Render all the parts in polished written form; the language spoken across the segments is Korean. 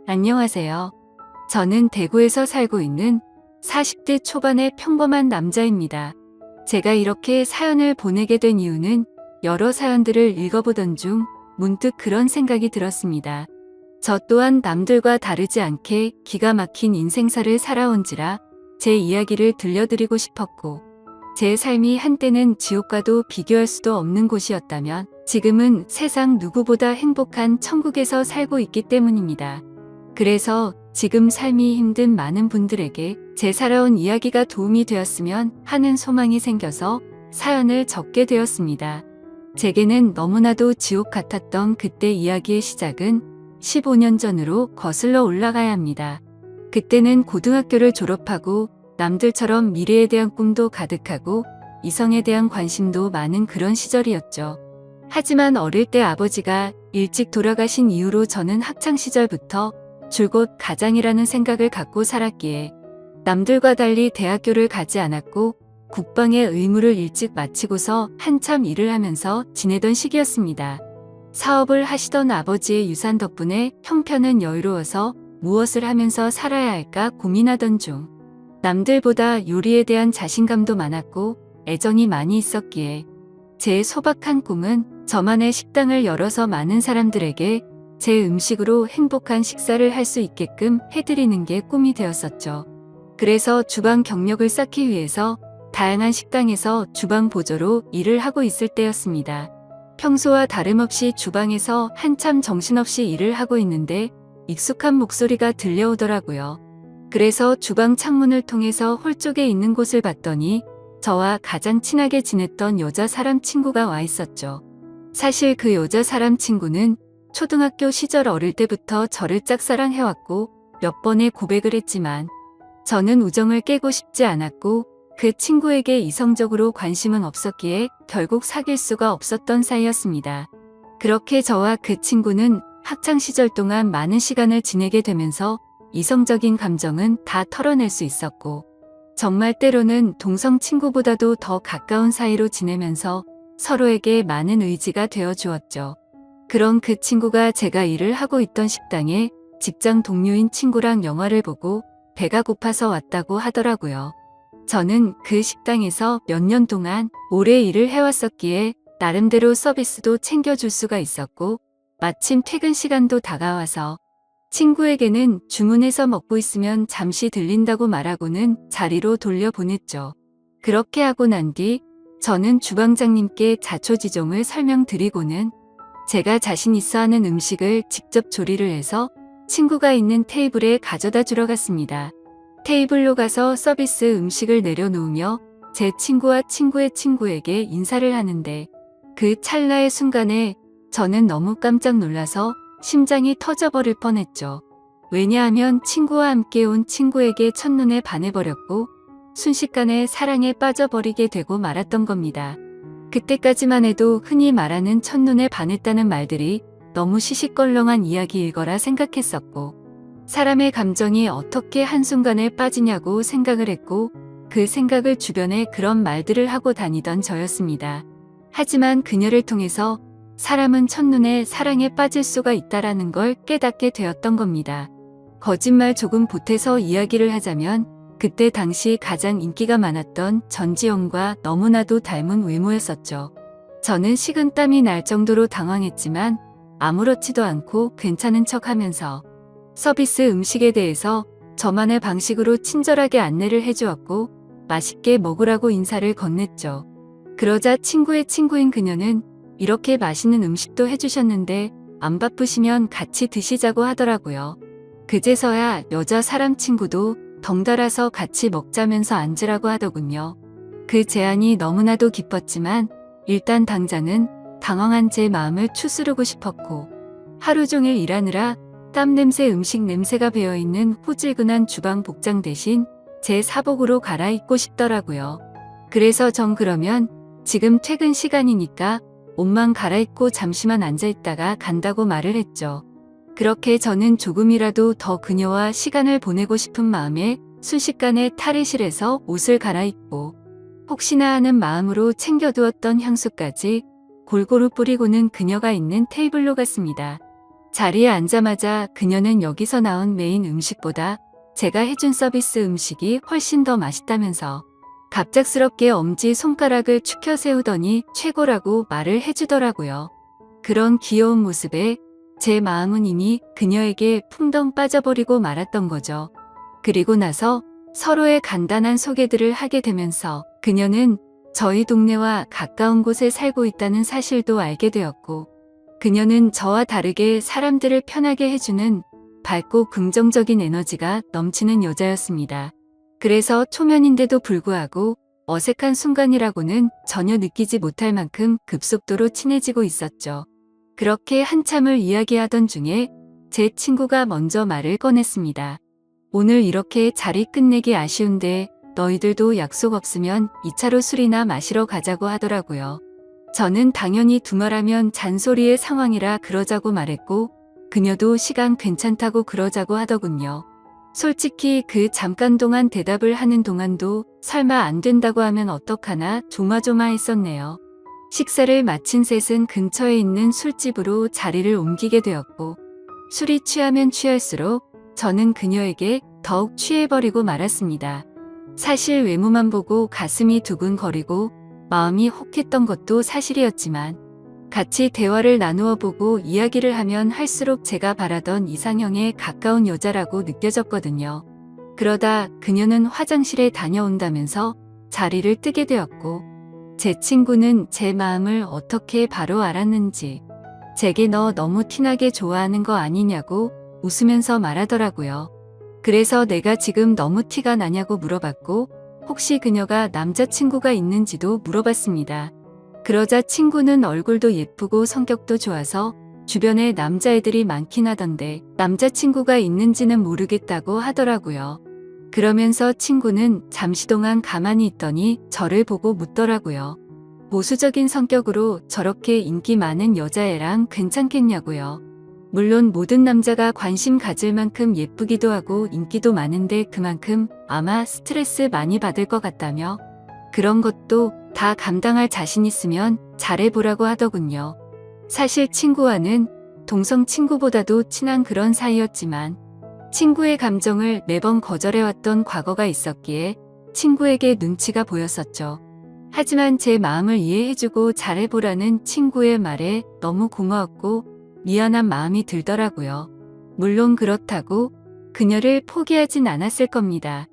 안녕하세요. 저는 대구에서 살고 있는 40대 초반의 평범한 남자입니다. 제가 이렇게 사연을 보내게 된 이유는 여러 사연들을 읽어보던 중 문득 그런 생각이 들었습니다. 저 또한 남들과 다르지 않게 기가 막힌 인생사를 살아온지라 제 이야기를 들려드리고 싶었고, 제 삶이 한때는 지옥과도 비교할 수도 없는 곳이었다면 지금은 세상 누구보다 행복한 천국에서 살고 있기 때문입니다. 그래서 지금 삶이 힘든 많은 분들에게 제 살아온 이야기가 도움이 되었으면 하는 소망이 생겨서 사연을 적게 되었습니다. 제게는 너무나도 지옥 같았던 그때 이야기의 시작은 15년 전으로 거슬러 올라가야 합니다. 그때는 고등학교를 졸업하고 남들처럼 미래에 대한 꿈도 가득하고 이성에 대한 관심도 많은 그런 시절이었죠. 하지만 어릴 때 아버지가 일찍 돌아가신 이후로 저는 학창시절부터 줄곧 가장이라는 생각을 갖고 살았기에 남들과 달리 대학교를 가지 않았고 국방의 의무를 일찍 마치고서 한참 일을 하면서 지내던 시기였습니다. 사업을 하시던 아버지의 유산 덕분에 형편은 여유로워서 무엇을 하면서 살아야 할까 고민하던 중 남들보다 요리에 대한 자신감도 많았고 애정이 많이 있었기에 제 소박한 꿈은 저만의 식당을 열어서 많은 사람들에게 제 음식으로 행복한 식사를 할 수 있게끔 해드리는 게 꿈이 되었었죠. 그래서 주방 경력을 쌓기 위해서 다양한 식당에서 주방 보조로 일을 하고 있을 때였습니다. 평소와 다름없이 주방에서 한참 정신없이 일을 하고 있는데 익숙한 목소리가 들려오더라고요. 그래서 주방 창문을 통해서 홀 쪽에 있는 곳을 봤더니 저와 가장 친하게 지냈던 여자 사람 친구가 와 있었죠. 사실 그 여자 사람 친구는 초등학교 시절 어릴 때부터 저를 짝사랑해왔고 몇 번의 고백을 했지만 저는 우정을 깨고 싶지 않았고 그 친구에게 이성적으로 관심은 없었기에 결국 사귈 수가 없었던 사이였습니다. 그렇게 저와 그 친구는 학창시절 동안 많은 시간을 지내게 되면서 이성적인 감정은 다 털어낼 수 있었고 정말 때로는 동성 친구보다도 더 가까운 사이로 지내면서 서로에게 많은 의지가 되어 주었죠. 그런 그 친구가 제가 일을 하고 있던 식당에 직장 동료인 친구랑 영화를 보고 배가 고파서 왔다고 하더라고요. 저는 그 식당에서 몇 년 동안 오래 일을 해왔었기에 나름대로 서비스도 챙겨줄 수가 있었고 마침 퇴근 시간도 다가와서 친구에게는 주문해서 먹고 있으면 잠시 들린다고 말하고는 자리로 돌려보냈죠. 그렇게 하고 난 뒤 저는 주방장님께 자초지종을 설명드리고는 제가 자신 있어 하는 음식을 직접 조리를 해서 친구가 있는 테이블에 가져다 주러 갔습니다. 테이블로 가서 서비스 음식을 내려놓으며 제 친구와 친구의 친구에게 인사를 하는데 그 찰나의 순간에 저는 너무 깜짝 놀라서 심장이 터져버릴 뻔했죠. 왜냐하면 친구와 함께 온 친구에게 첫눈에 반해버렸고 순식간에 사랑에 빠져버리게 되고 말았던 겁니다. 그때까지만 해도 흔히 말하는 첫눈에 반했다는 말들이 너무 시시껄렁한 이야기일 거라 생각했었고 사람의 감정이 어떻게 한순간에 빠지냐고 생각을 했고 그 생각을 주변에 그런 말들을 하고 다니던 저였습니다. 하지만 그녀를 통해서 사람은 첫눈에 사랑에 빠질 수가 있다라는 걸 깨닫게 되었던 겁니다. 거짓말 조금 보태서 이야기를 하자면 그때 당시 가장 인기가 많았던 전지현과 너무나도 닮은 외모였었죠. 저는 식은땀이 날 정도로 당황했지만 아무렇지도 않고 괜찮은 척하면서 서비스 음식에 대해서 저만의 방식으로 친절하게 안내를 해주었고 맛있게 먹으라고 인사를 건넸죠. 그러자 친구의 친구인 그녀는 이렇게 맛있는 음식도 해주셨는데 안 바쁘시면 같이 드시자고 하더라고요. 그제서야 여자 사람 친구도 덩달아서 같이 먹자면서 앉으라고 하더군요. 그 제안이 너무나도 기뻤지만 일단 당장은 당황한 제 마음을 추스르고 싶었고 하루 종일 일하느라 땀 냄새 음식 냄새가 배어있는 후질근한 주방 복장 대신 제 사복으로 갈아입고 싶더라고요. 그래서 전 그러면 지금 퇴근 시간이니까 옷만 갈아입고 잠시만 앉아있다가 간다고 말을 했죠. 그렇게 저는 조금이라도 더 그녀와 시간을 보내고 싶은 마음에 순식간에 탈의실에서 옷을 갈아입고 혹시나 하는 마음으로 챙겨두었던 향수까지 골고루 뿌리고는 그녀가 있는 테이블로 갔습니다. 자리에 앉자마자 그녀는 여기서 나온 메인 음식보다 제가 해준 서비스 음식이 훨씬 더 맛있다면서 갑작스럽게 엄지 손가락을 축혀 세우더니 최고라고 말을 해주더라고요. 그런 귀여운 모습에 제 마음은 이미 그녀에게 풍덩 빠져버리고 말았던 거죠. 그리고 나서 서로의 간단한 소개들을 하게 되면서 그녀는 저희 동네와 가까운 곳에 살고 있다는 사실도 알게 되었고, 그녀는 저와 다르게 사람들을 편하게 해주는 밝고 긍정적인 에너지가 넘치는 여자였습니다. 그래서 초면인데도 불구하고 어색한 순간이라고는 전혀 느끼지 못할 만큼 급속도로 친해지고 있었죠. 그렇게 한참을 이야기하던 중에 제 친구가 먼저 말을 꺼냈습니다. 오늘 이렇게 자리 끝내기 아쉬운데 너희들도 약속 없으면 2차로 술이나 마시러 가자고 하더라고요. 저는 당연히 두말하면 잔소리의 상황이라 그러자고 말했고, 그녀도 시간 괜찮다고 그러자고 하더군요. 솔직히 그 잠깐 동안 대답을 하는 동안도 설마 안 된다고 하면 어떡하나 조마조마했었네요. 식사를 마친 셋은 근처에 있는 술집으로 자리를 옮기게 되었고, 술이 취하면 취할수록 저는 그녀에게 더욱 취해버리고 말았습니다. 사실 외모만 보고 가슴이 두근거리고 마음이 혹했던 것도 사실이었지만, 같이 대화를 나누어 보고 이야기를 하면 할수록 제가 바라던 이상형에 가까운 여자라고 느껴졌거든요. 그러다 그녀는 화장실에 다녀온다면서 자리를 뜨게 되었고, 제 친구는 제 마음을 어떻게 바로 알았는지 제게 너 너무 티나게 좋아하는 거 아니냐고 웃으면서 말하더라고요. 그래서 내가 지금 너무 티가 나냐고 물어봤고, 혹시 그녀가 남자친구가 있는지도 물어봤습니다. 그러자 친구는 얼굴도 예쁘고 성격도 좋아서 주변에 남자애들이 많긴 하던데 남자친구가 있는지는 모르겠다고 하더라고요. 그러면서 친구는 잠시 동안 가만히 있더니 저를 보고 묻더라고요. 보수적인 성격으로 저렇게 인기 많은 여자애랑 괜찮겠냐고요. 물론 모든 남자가 관심 가질 만큼 예쁘기도 하고 인기도 많은데 그만큼 아마 스트레스 많이 받을 것 같다며, 그런 것도 다 감당할 자신 있으면 잘해보라고 하더군요. 사실 친구와는 동성 친구보다도 친한 그런 사이였지만, 친구의 감정을 매번 거절해왔던 과거가 있었기에 친구에게 눈치가 보였었죠. 하지만 제 마음을 이해해주고 잘해보라는 친구의 말에 너무 고마웠고 미안한 마음이 들더라고요. 물론 그렇다고 그녀를 포기하진 않았을 겁니다.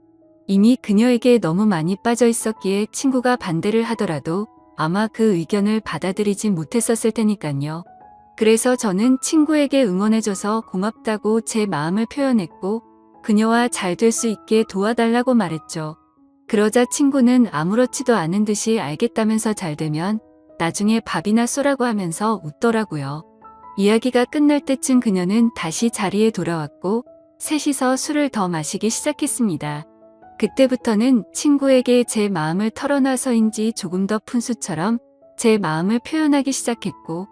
이미 그녀에게 너무 많이 빠져 있었기에 친구가 반대를 하더라도 아마 그 의견을 받아들이지 못했었을 테니까요. 그래서 저는 친구에게 응원해줘서 고맙다고 제 마음을 표현했고, 그녀와 잘 될 수 있게 도와달라고 말했죠. 그러자 친구는 아무렇지도 않은 듯이 알겠다면서 잘 되면 나중에 밥이나 쏘라고 하면서 웃더라고요. 이야기가 끝날 때쯤 그녀는 다시 자리에 돌아왔고 셋이서 술을 더 마시기 시작했습니다. 그때부터는 친구에게 제 마음을 털어놔서인지 조금 더 푼수처럼 제 마음을 표현하기 시작했고,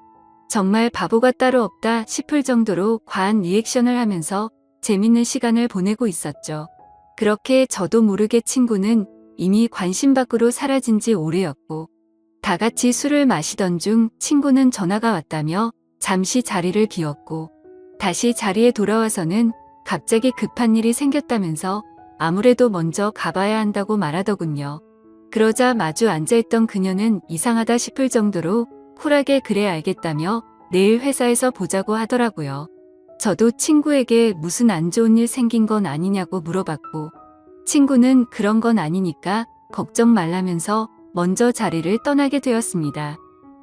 정말 바보가 따로 없다 싶을 정도로 과한 리액션을 하면서 재밌는 시간을 보내고 있었죠. 그렇게 저도 모르게 친구는 이미 관심 밖으로 사라진 지 오래였고, 다 같이 술을 마시던 중 친구는 전화가 왔다며 잠시 자리를 비웠고, 다시 자리에 돌아와서는 갑자기 급한 일이 생겼다면서 아무래도 먼저 가봐야 한다고 말하더군요. 그러자 마주 앉아있던 그녀는 이상하다 싶을 정도로 쿨하게 그래 알겠다며 내일 회사에서 보자고 하더라고요. 저도 친구에게 무슨 안 좋은 일 생긴 건 아니냐고 물어봤고, 친구는 그런 건 아니니까 걱정 말라면서 먼저 자리를 떠나게 되었습니다.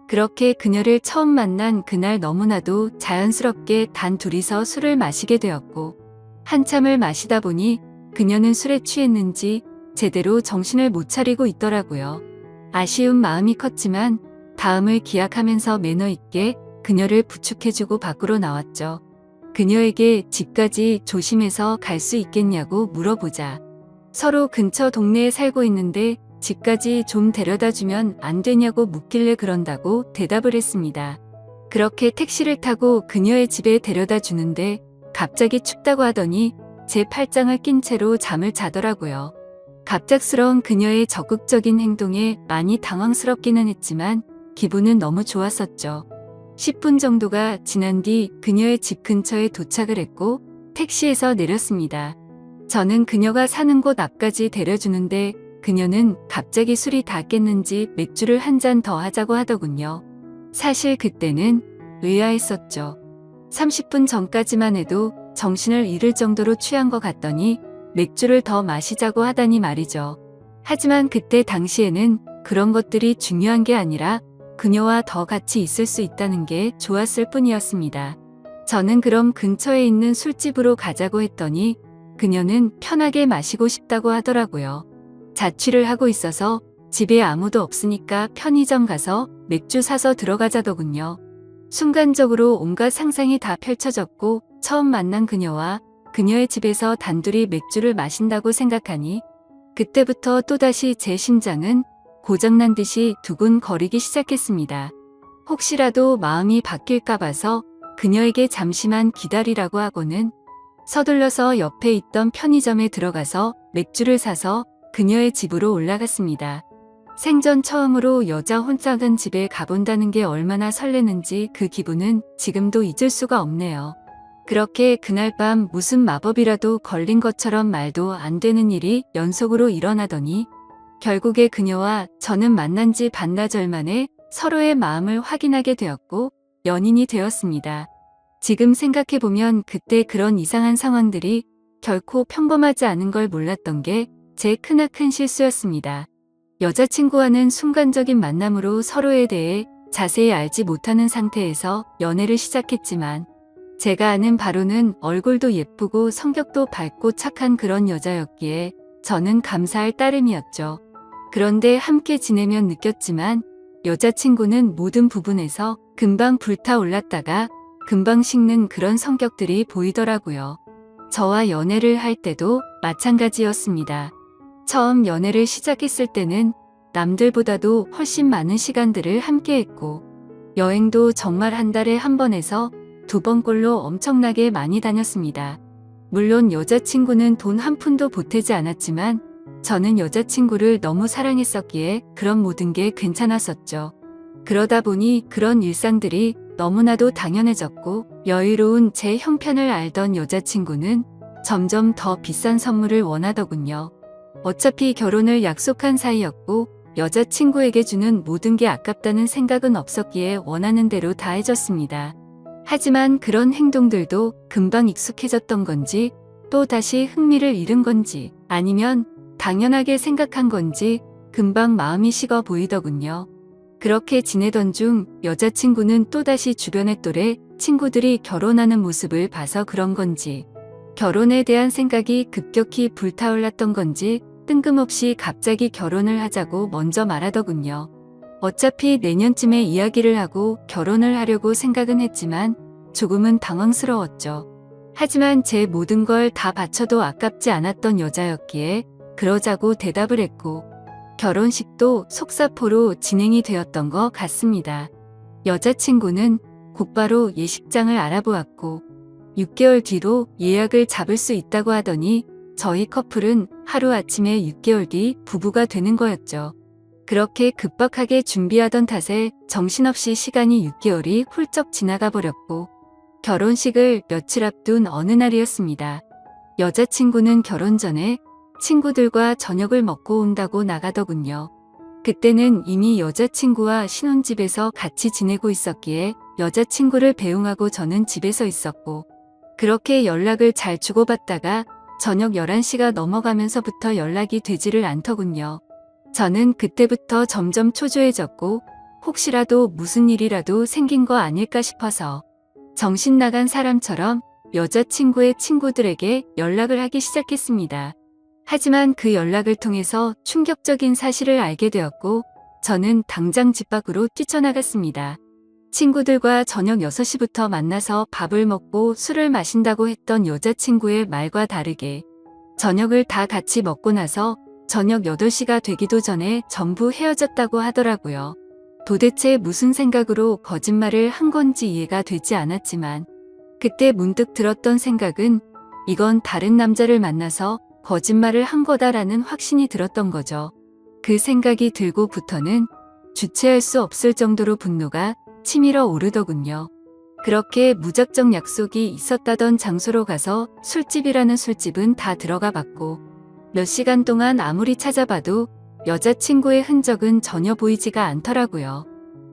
그렇게 그녀를 처음 만난 그날 너무나도 자연스럽게 단 둘이서 술을 마시게 되었고, 한참을 마시다 보니 그녀는 술에 취했는지 제대로 정신을 못 차리고 있더라고요. 아쉬운 마음이 컸지만 다음을 기약하면서 매너 있게 그녀를 부축해주고 밖으로 나왔죠. 그녀에게 집까지 조심해서 갈 수 있겠냐고 물어보자, 서로 근처 동네에 살고 있는데 집까지 좀 데려다주면 안 되냐고 묻길래 그런다고 대답을 했습니다. 그렇게 택시를 타고 그녀의 집에 데려다 주는데 갑자기 춥다고 하더니 제 팔짱을 낀 채로 잠을 자더라고요. 갑작스러운 그녀의 적극적인 행동에 많이 당황스럽기는 했지만 기분은 너무 좋았었죠. 10분 정도가 지난 뒤 그녀의 집 근처에 도착을 했고 택시에서 내렸습니다. 저는 그녀가 사는 곳 앞까지 데려주는데 그녀는 갑자기 술이 다 깼는지 맥주를 한 잔 더 하자고 하더군요. 사실 그때는 의아했었죠. 30분 전까지만 해도 정신을 잃을 정도로 취한 것 같더니 맥주를 더 마시자고 하다니 말이죠. 하지만 그때 당시에는 그런 것들이 중요한 게 아니라 그녀와 더 같이 있을 수 있다는 게 좋았을 뿐이었습니다. 저는 그럼 근처에 있는 술집으로 가자고 했더니 그녀는 편하게 마시고 싶다고 하더라고요. 자취를 하고 있어서 집에 아무도 없으니까 편의점 가서 맥주 사서 들어가자더군요. 순간적으로 온갖 상상이 다 펼쳐졌고 처음 만난 그녀와 그녀의 집에서 단둘이 맥주를 마신다고 생각하니 그때부터 또다시 제 심장은 고장난 듯이 두근거리기 시작했습니다. 혹시라도 마음이 바뀔까 봐서 그녀에게 잠시만 기다리라고 하고는 서둘러서 옆에 있던 편의점에 들어가서 맥주를 사서 그녀의 집으로 올라갔습니다. 생전 처음으로 여자 혼자간 집에 가본다는 게 얼마나 설레는지 그 기분은 지금도 잊을 수가 없네요. 그렇게 그날 밤 무슨 마법이라도 걸린 것처럼 말도 안 되는 일이 연속으로 일어나더니 결국에 그녀와 저는 만난 지 반나절 만에 서로의 마음을 확인하게 되었고 연인이 되었습니다. 지금 생각해보면 그때 그런 이상한 상황들이 결코 평범하지 않은 걸 몰랐던 게 제 크나큰 실수였습니다. 여자친구와는 순간적인 만남으로 서로에 대해 자세히 알지 못하는 상태에서 연애를 시작했지만 제가 아는 바로는 얼굴도 예쁘고 성격도 밝고 착한 그런 여자였기에 저는 감사할 따름이었죠. 그런데 함께 지내면 느꼈지만 여자친구는 모든 부분에서 금방 불타올랐다가 금방 식는 그런 성격들이 보이더라고요. 저와 연애를 할 때도 마찬가지였습니다. 처음 연애를 시작했을 때는 남들보다도 훨씬 많은 시간들을 함께 했고 여행도 정말 한 달에 한 번에서 2번꼴로 엄청나게 많이 다녔습니다. 물론 여자친구는 돈 한 푼도 보태지 않았지만 저는 여자친구를 너무 사랑했었기에 그런 모든 게 괜찮았었죠. 그러다 보니 그런 일상들이 너무나도 당연해졌고 여유로운 제 형편을 알던 여자친구는 점점 더 비싼 선물을 원하더군요. 어차피 결혼을 약속한 사이였고 여자친구에게 주는 모든 게 아깝다는 생각은 없었기에 원하는 대로 다 해줬습니다. 하지만 그런 행동들도 금방 익숙해졌던 건지 또 다시 흥미를 잃은 건지 아니면 당연하게 생각한 건지 금방 마음이 식어 보이더군요. 그렇게 지내던 중 여자친구는 또다시 주변의 또래 친구들이 결혼하는 모습을 봐서 그런 건지 결혼에 대한 생각이 급격히 불타올랐던 건지 뜬금없이 갑자기 결혼을 하자고 먼저 말하더군요. 어차피 내년쯤에 이야기를 하고 결혼을 하려고 생각은 했지만 조금은 당황스러웠죠. 하지만 제 모든 걸 다 바쳐도 아깝지 않았던 여자였기에 그러자고 대답을 했고 결혼식도 속사포로 진행이 되었던 것 같습니다. 여자친구는 곧바로 예식장을 알아보았고 6개월 뒤로 예약을 잡을 수 있다고 하더니 저희 커플은 하루아침에 6개월 뒤 부부가 되는 거였죠. 그렇게 급박하게 준비하던 탓에 정신없이 시간이 6개월이 훌쩍 지나가 버렸고 결혼식을 며칠 앞둔 어느 날이었습니다. 여자친구는 결혼 전에 친구들과 저녁을 먹고 온다고 나가더군요. 그때는 이미 여자친구와 신혼집에서 같이 지내고 있었기에 여자친구를 배웅하고 저는 집에서 있었고 그렇게 연락을 잘 주고받다가 저녁 11시가 넘어가면서부터 연락이 되지를 않더군요. 저는 그때부터 점점 초조해졌고 혹시라도 무슨 일이라도 생긴 거 아닐까 싶어서 정신 나간 사람처럼 여자친구의 친구들에게 연락을 하기 시작했습니다. 하지만 그 연락을 통해서 충격적인 사실을 알게 되었고 저는 당장 집 밖으로 뛰쳐나갔습니다. 친구들과 저녁 6시부터 만나서 밥을 먹고 술을 마신다고 했던 여자친구의 말과 다르게 저녁을 다 같이 먹고 나서 저녁 8시가 되기도 전에 전부 헤어졌다고 하더라고요. 도대체 무슨 생각으로 거짓말을 한 건지 이해가 되지 않았지만 그때 문득 들었던 생각은 이건 다른 남자를 만나서 거짓말을 한 거다라는 확신이 들었던 거죠. 그 생각이 들고부터는 주체할 수 없을 정도로 분노가 치밀어 오르더군요. 그렇게 무작정 약속이 있었다던 장소로 가서 술집이라는 술집은 다 들어가 봤고 몇 시간 동안 아무리 찾아봐도 여자친구의 흔적은 전혀 보이지가 않더라고요.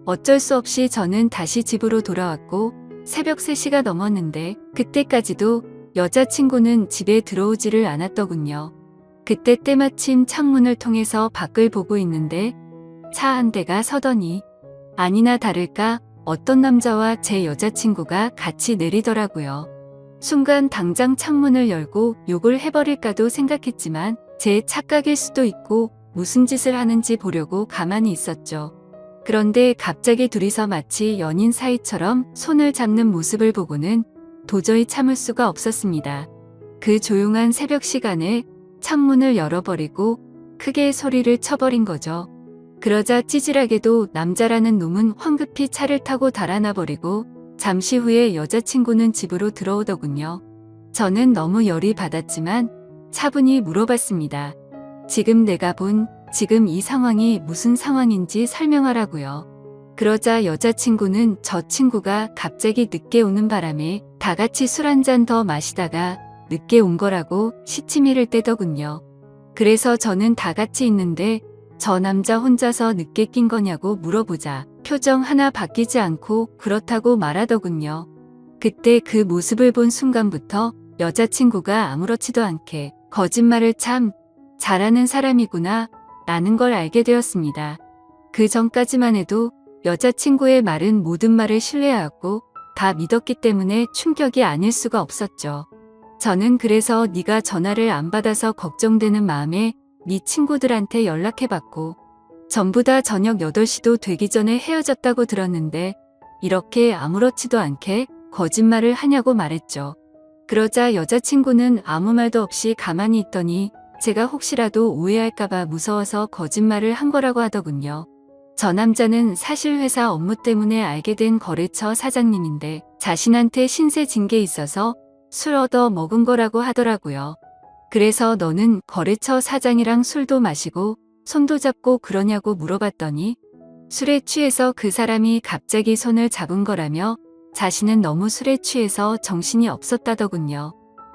어쩔 수 없이 저는 다시 집으로 돌아왔고 새벽 3시가 넘었는데 그때까지도 여자친구는 집에 들어오지를 않았더군요. 그때 때마침 창문을 통해서 밖을 보고 있는데 차 한 대가 서더니 아니나 다를까 어떤 남자와 제 여자친구가 같이 내리더라고요. 순간 당장 창문을 열고 욕을 해버릴까도 생각했지만 제 착각일 수도 있고 무슨 짓을 하는지 보려고 가만히 있었죠. 그런데 갑자기 둘이서 마치 연인 사이처럼 손을 잡는 모습을 보고는 도저히 참을 수가 없었습니다. 그 조용한 새벽 시간에 창문을 열어버리고 크게 소리를 쳐버린 거죠. 그러자 찌질하게도 남자라는 놈은 황급히 차를 타고 달아나버리고 잠시 후에 여자친구는 집으로 들어오더군요. 저는 너무 열이 받았지만 차분히 물어봤습니다. 지금 내가 본 지금 이 상황이 무슨 상황인지 설명하라고요. 그러자 여자친구는 저 친구가 갑자기 늦게 오는 바람에 다 같이 술 한 잔 더 마시다가 늦게 온 거라고 시치미를 떼더군요. 그래서 저는 다 같이 있는데 저 남자 혼자서 늦게 낀 거냐고 물어보자 표정 하나 바뀌지 않고 그렇다고 말하더군요. 그때 그 모습을 본 순간부터 여자친구가 아무렇지도 않게 거짓말을 참 잘하는 사람이구나 라는 걸 알게 되었습니다. 그 전까지만 해도 여자친구의 말은 모든 말을 신뢰하고 다 믿었기 때문에 충격이 아닐 수가 없었죠. 저는 그래서 네가 전화를 안 받아서 걱정되는 마음에 네 친구들한테 연락해봤고 전부 다 저녁 8시도 되기 전에 헤어졌다고 들었는데 이렇게 아무렇지도 않게 거짓말을 하냐고 말했죠. 그러자 여자친구는 아무 말도 없이 가만히 있더니 제가 혹시라도 오해할까봐 무서워서 거짓말을 한 거라고 하더군요. 저 남자는 사실 회사 업무 때문에 알게 된 거래처 사장님인데 자신한테 신세 진 게 있어서 술 얻어 먹은 거라고 하더라고요. 그래서 너는 거래처 사장이랑 술도 마시고 손도 잡고 그러냐고 물어봤더니 술에 취해서 그 사람이 갑자기 손을 잡은 거라며 자신은 너무 술에 취해서 정신이 없었다더군요.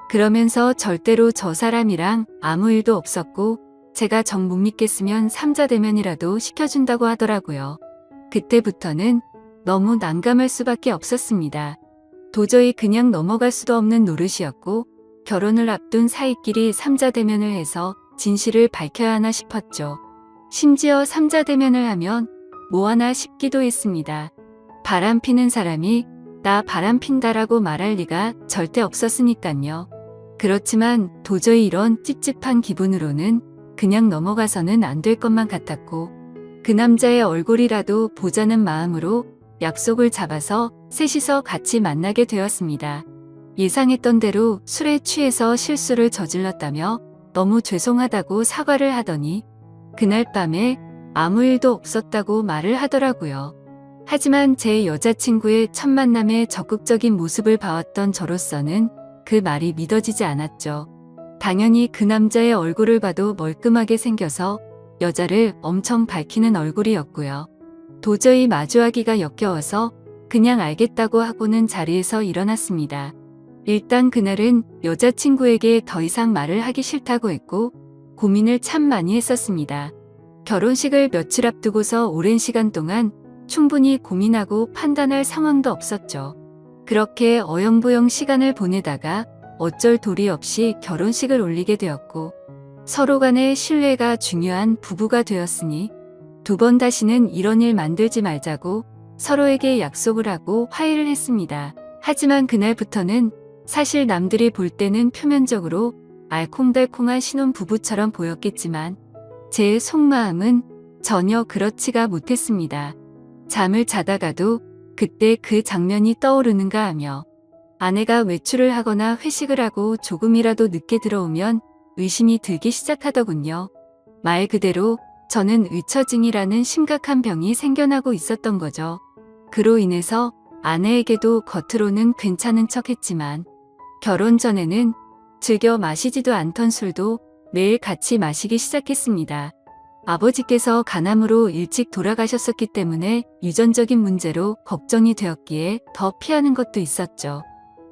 그러면서 절대로 저 사람이랑 아무 일도 없었고 제가 정 못 믿겠으면 삼자대면이라도 시켜준다고 하더라고요. 그때부터는 너무 난감할 수밖에 없었습니다. 도저히 그냥 넘어갈 수도 없는 노릇이었고 결혼을 앞둔 사이끼리 삼자대면을 해서 진실을 밝혀야 하나 싶었죠. 심지어 삼자대면을 하면 뭐하나 싶기도 했습니다. 바람피는 사람이 나 바람핀다라고 말할 리가 절대 없었으니깐요. 그렇지만 도저히 이런 찝찝한 기분으로는 그냥 넘어가서는 안 될 것만 같았고 그 남자의 얼굴이라도 보자는 마음으로 약속을 잡아서 셋이서 같이 만나게 되었습니다. 예상했던 대로 술에 취해서 실수를 저질렀다며 너무 죄송하다고 사과를 하더니 그날 밤에 아무 일도 없었다고 말을 하더라고요. 하지만 제 여자친구의 첫 만남의 적극적인 모습을 봐왔던 저로서는 그 말이 믿어지지 않았죠. 당연히 그 남자의 얼굴을 봐도 멀끔하게 생겨서 여자를 엄청 밝히는 얼굴이었고요. 도저히 마주하기가 역겨워서 그냥 알겠다고 하고는 자리에서 일어났습니다. 일단 그날은 여자친구에게 더 이상 말을 하기 싫다고 했고 고민을 참 많이 했었습니다. 결혼식을 며칠 앞두고서 오랜 시간 동안 충분히 고민하고 판단할 상황도 없었죠. 그렇게 어영부영 시간을 보내다가 어쩔 도리 없이 결혼식을 올리게 되었고 서로 간의 신뢰가 중요한 부부가 되었으니 두 번 다시는 이런 일 만들지 말자고 서로에게 약속을 하고 화해를 했습니다. 하지만 그날부터는 사실 남들이 볼 때는 표면적으로 알콩달콩한 신혼부부처럼 보였겠지만 제 속마음은 전혀 그렇지가 못했습니다. 잠을 자다가도 그때 그 장면이 떠오르는가 하며 아내가 외출을 하거나 회식을 하고 조금이라도 늦게 들어오면 의심이 들기 시작하더군요. 말 그대로 저는 의처증이라는 심각한 병이 생겨나고 있었던 거죠. 그로 인해서 아내에게도 겉으로는 괜찮은 척했지만 결혼 전에는 즐겨 마시지도 않던 술도 매일 같이 마시기 시작했습니다. 아버지께서 간암으로 일찍 돌아가셨었기 때문에 유전적인 문제로 걱정이 되었기에 더 피하는 것도 있었죠.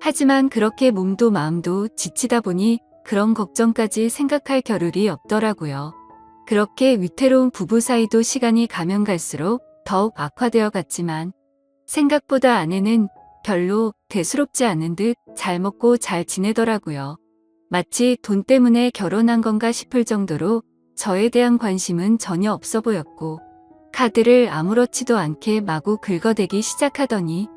하지만 그렇게 몸도 마음도 지치다 보니 그런 걱정까지 생각할 겨를이 없더라고요. 그렇게 위태로운 부부 사이도 시간이 가면 갈수록 더욱 악화되어 갔지만 생각보다 아내는 별로 대수롭지 않은 듯 잘 먹고 잘 지내더라고요. 마치 돈 때문에 결혼한 건가 싶을 정도로 저에 대한 관심은 전혀 없어 보였고 카드를 아무렇지도 않게 마구 긁어대기 시작하더니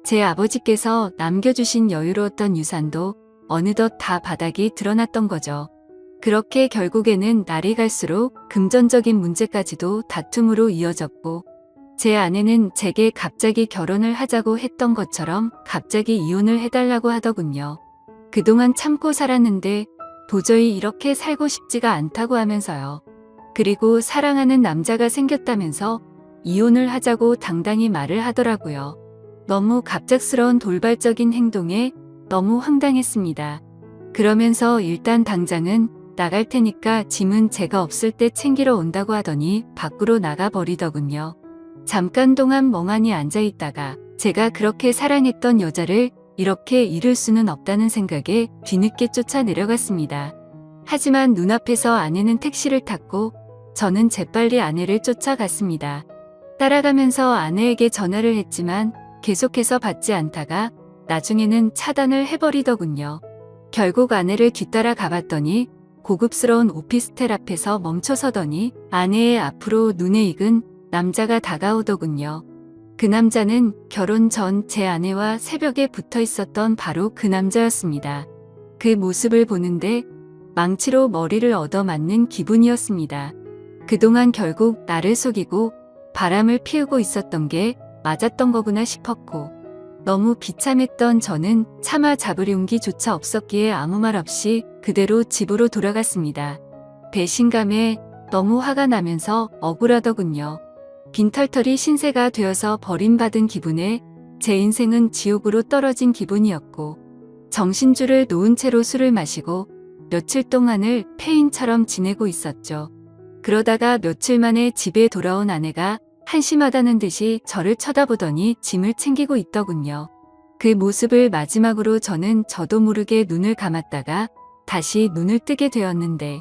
제 아버지께서 남겨주신 여유로웠던 유산도 어느덧 다 바닥이 드러났던 거죠. 그렇게 결국에는 날이 갈수록 금전적인 문제까지도 다툼으로 이어졌고 제 아내는 제게 갑자기 결혼을 하자고 했던 것처럼 갑자기 이혼을 해달라고 하더군요. 그동안 참고 살았는데 도저히 이렇게 살고 싶지가 않다고 하면서요. 그리고 사랑하는 남자가 생겼다면서 이혼을 하자고 당당히 말을 하더라고요. 너무 갑작스러운 돌발적인 행동에 너무 황당했습니다. 그러면서 일단 당장은 나갈 테니까 짐은 제가 없을 때 챙기러 온다고 하더니 밖으로 나가버리더군요. 잠깐 동안 멍하니 앉아있다가 제가 그렇게 사랑했던 여자를 이렇게 잃을 수는 없다는 생각에 뒤늦게 쫓아 내려갔습니다. 하지만 눈앞에서 아내는 택시를 탔고 저는 재빨리 아내를 쫓아갔습니다. 따라가면서 아내에게 전화를 했지만 계속해서 받지 않다가 나중에는 차단을 해버리더군요. 결국 아내를 뒤따라 가봤더니 고급스러운 오피스텔 앞에서 멈춰서더니 아내의 앞으로 눈에 익은 남자가 다가오더군요. 그 남자는 결혼 전 제 아내와 새벽에 붙어 있었던 바로 그 남자였습니다. 그 모습을 보는데 망치로 머리를 얻어맞는 기분이었습니다. 그동안 결국 나를 속이고 바람을 피우고 있었던 게 맞았던 거구나 싶었고 너무 비참했던 저는 차마 잡을 용기조차 없었기에 아무 말 없이 그대로 집으로 돌아갔습니다. 배신감에 너무 화가 나면서 억울하더군요. 빈털털이 신세가 되어서 버림받은 기분에 제 인생은 지옥으로 떨어진 기분이었고 정신줄을 놓은 채로 술을 마시고 며칠 동안을 폐인처럼 지내고 있었죠. 그러다가 며칠 만에 집에 돌아온 아내가 한심하다는 듯이 저를 쳐다보더니 짐을 챙기고 있더군요. 그 모습을 마지막으로 저도 모르게 눈을 감았다가 다시 눈을 뜨게 되었는데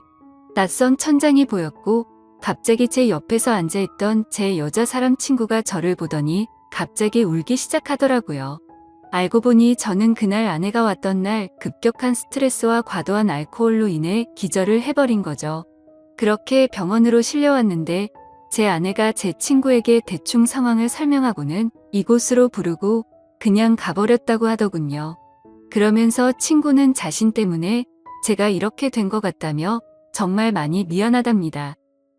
낯선 천장이 보였고 갑자기 제 옆에서 앉아있던 제 여자 사람 친구가 저를 보더니 갑자기 울기 시작하더라고요. 알고 보니 저는 그날 아내가 왔던 날 급격한 스트레스와 과도한 알코올로 인해 기절을 해버린 거죠. 그렇게 병원으로 실려왔는데 제 아내가 제 친구에게 대충 상황을 설명하고는 이곳으로 부르고 그냥 가버렸다고 하더군요. 그러면서 친구는 자신 때문에 제가 이렇게 된 것 같다며 정말 많이 미안하답니다.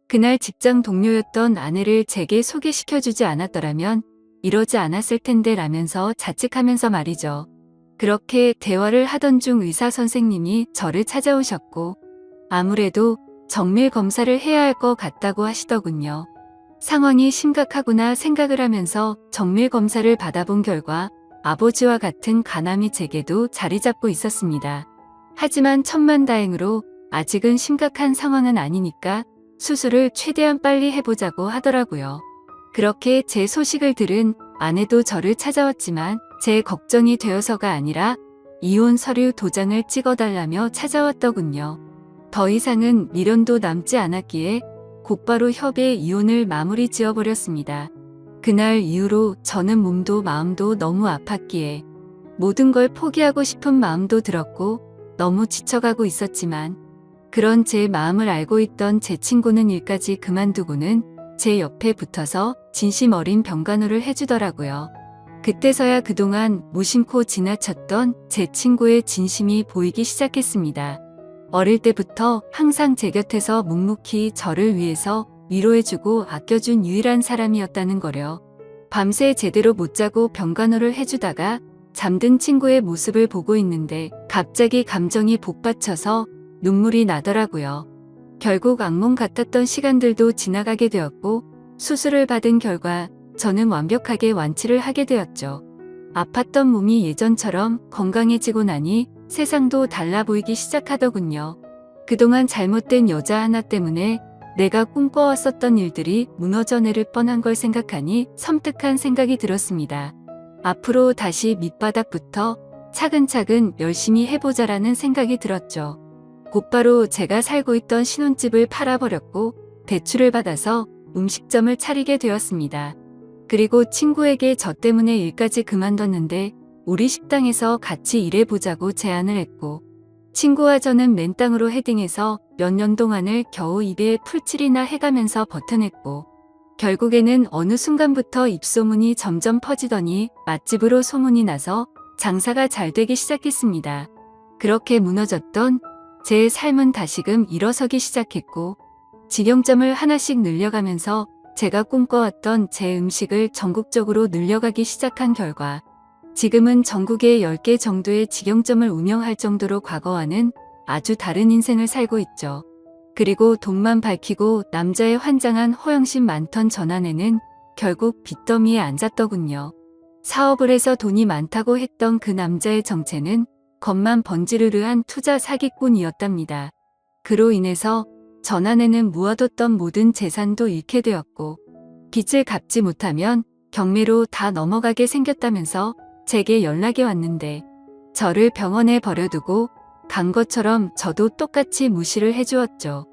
그날 직장 동료였던 아내를 제게 소개시켜주지 않았더라면 이러지 않았을 텐데 라면서 자책하면서 말이죠. 그렇게 대화를 하던 중 의사 선생님이 저를 찾아오셨고 아무래도 정밀 검사를 해야 할 것 같다고 하시더군요. 상황이 심각하구나 생각을 하면서 정밀 검사를 받아본 결과 아버지와 같은 간암이 제게도 자리 잡고 있었습니다. 하지만 천만다행으로 아직은 심각한 상황은 아니니까 수술을 최대한 빨리 해보자고 하더라고요. 그렇게 제 소식을 들은 아내도 저를 찾아왔지만 제 걱정이 되어서가 아니라 이혼 서류 도장을 찍어달라며 찾아왔더군요. 더 이상은 미련도 남지 않았기에 곧바로 협의 이혼을 마무리 지어버렸습니다. 그날 이후로 저는 몸도 마음도 너무 아팠기에 모든 걸 포기하고 싶은 마음도 들었고 너무 지쳐가고 있었지만 그런 제 마음을 알고 있던 제 친구는 일까지 그만두고는 제 옆에 붙어서 진심 어린 병간호를 해주더라고요. 그때서야 그동안 무심코 지나쳤던 제 친구의 진심이 보이기 시작했습니다. 어릴 때부터 항상 제 곁에서 묵묵히 저를 위해서 위로해주고 아껴준 유일한 사람이었다는 거려. 밤새 제대로 못 자고 병간호를 해주다가 잠든 친구의 모습을 보고 있는데 갑자기 감정이 복받쳐서 눈물이 나더라고요. 결국 악몽 같았던 시간들도 지나가게 되었고 수술을 받은 결과 저는 완벽하게 완치를 하게 되었죠. 아팠던 몸이 예전처럼 건강해지고 나니 세상도 달라 보이기 시작하더군요. 그동안 잘못된 여자 하나 때문에 내가 꿈꿔왔었던 일들이 무너져 내릴 뻔한 걸 생각하니 섬뜩한 생각이 들었습니다. 앞으로 다시 밑바닥부터 차근차근 열심히 해보자라는 생각이 들었죠. 곧바로 제가 살고 있던 신혼집을 팔아버렸고 대출을 받아서 음식점을 차리게 되었습니다. 그리고 친구에게 저 때문에 일까지 그만뒀는데 우리 식당에서 같이 일해보자고 제안을 했고, 친구와 저는 맨땅으로 헤딩해서 몇 년 동안을 겨우 입에 풀칠이나 해가면서 버텨냈고, 결국에는 어느 순간부터 입소문이 점점 퍼지더니 맛집으로 소문이 나서 장사가 잘 되기 시작했습니다. 그렇게 무너졌던 제 삶은 다시금 일어서기 시작했고, 직영점을 하나씩 늘려가면서 제가 꿈꿔왔던 제 음식을 전국적으로 늘려가기 시작한 결과 지금은 전국에 10개 정도의 직영점을 운영할 정도로 과거와는 아주 다른 인생을 살고 있죠. 그리고 돈만 밝히고 남자의 환장한 허영심 많던 전 아내는 결국 빚더미에 앉았더군요. 사업을 해서 돈이 많다고 했던 그 남자의 정체는 겉만 번지르르한 투자 사기꾼이었답니다. 그로 인해서 전 아내는 모아뒀던 모든 재산도 잃게 되었고, 빚을 갚지 못하면 경매로 다 넘어가게 생겼다면서 제게 연락이 왔는데 저를 병원에 버려두고 간 것처럼 저도 똑같이 무시를 해주었죠.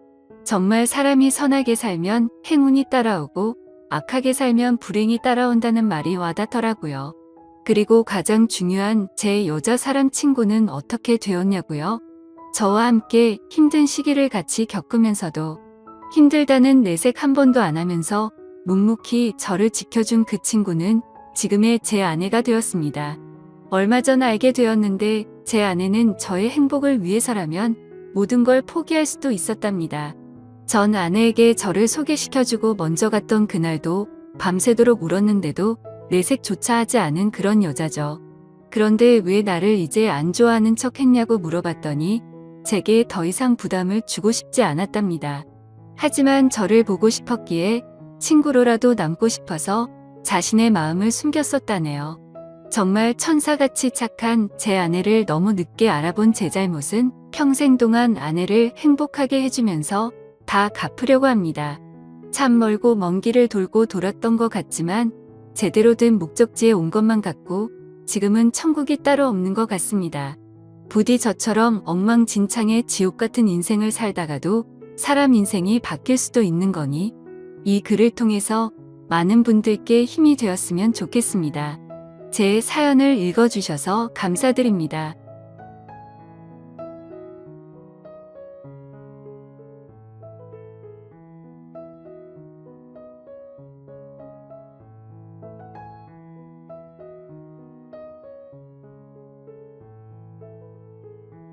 정말 사람이 선하게 살면 행운이 따라오고 악하게 살면 불행이 따라온다는 말이 와닿더라고요. 그리고 가장 중요한 제 여자 사람 친구는 어떻게 되었냐고요? 저와 함께 힘든 시기를 같이 겪으면서도 힘들다는 내색 한 번도 안 하면서 묵묵히 저를 지켜준 그 친구는 지금의 제 아내가 되었습니다. 얼마 전 알게 되었는데 제 아내는 저의 행복을 위해서라면 모든 걸 포기할 수도 있었답니다. 전 아내에게 저를 소개시켜주고 먼저 갔던 그날도 밤새도록 울었는데도 내색조차 하지 않은 그런 여자죠. 그런데 왜 나를 이제 안 좋아하는 척 했냐고 물어봤더니 제게 더 이상 부담을 주고 싶지 않았답니다. 하지만 저를 보고 싶었기에 친구로라도 남고 싶어서 자신의 마음을 숨겼었다네요. 정말 천사같이 착한 제 아내를 너무 늦게 알아본 제 잘못은 평생 동안 아내를 행복하게 해주면서 다 갚으려고 합니다. 참 멀고 먼 길을 돌고 돌았던 것 같지만 제대로 된 목적지에 온 것만 같고 지금은 천국이 따로 없는 것 같습니다. 부디 저처럼 엉망진창의 지옥 같은 인생을 살다가도 사람 인생이 바뀔 수도 있는 거니 이 글을 통해서 많은 분들께 힘이 되었으면 좋겠습니다. 제 사연을 읽어주셔서 감사드립니다.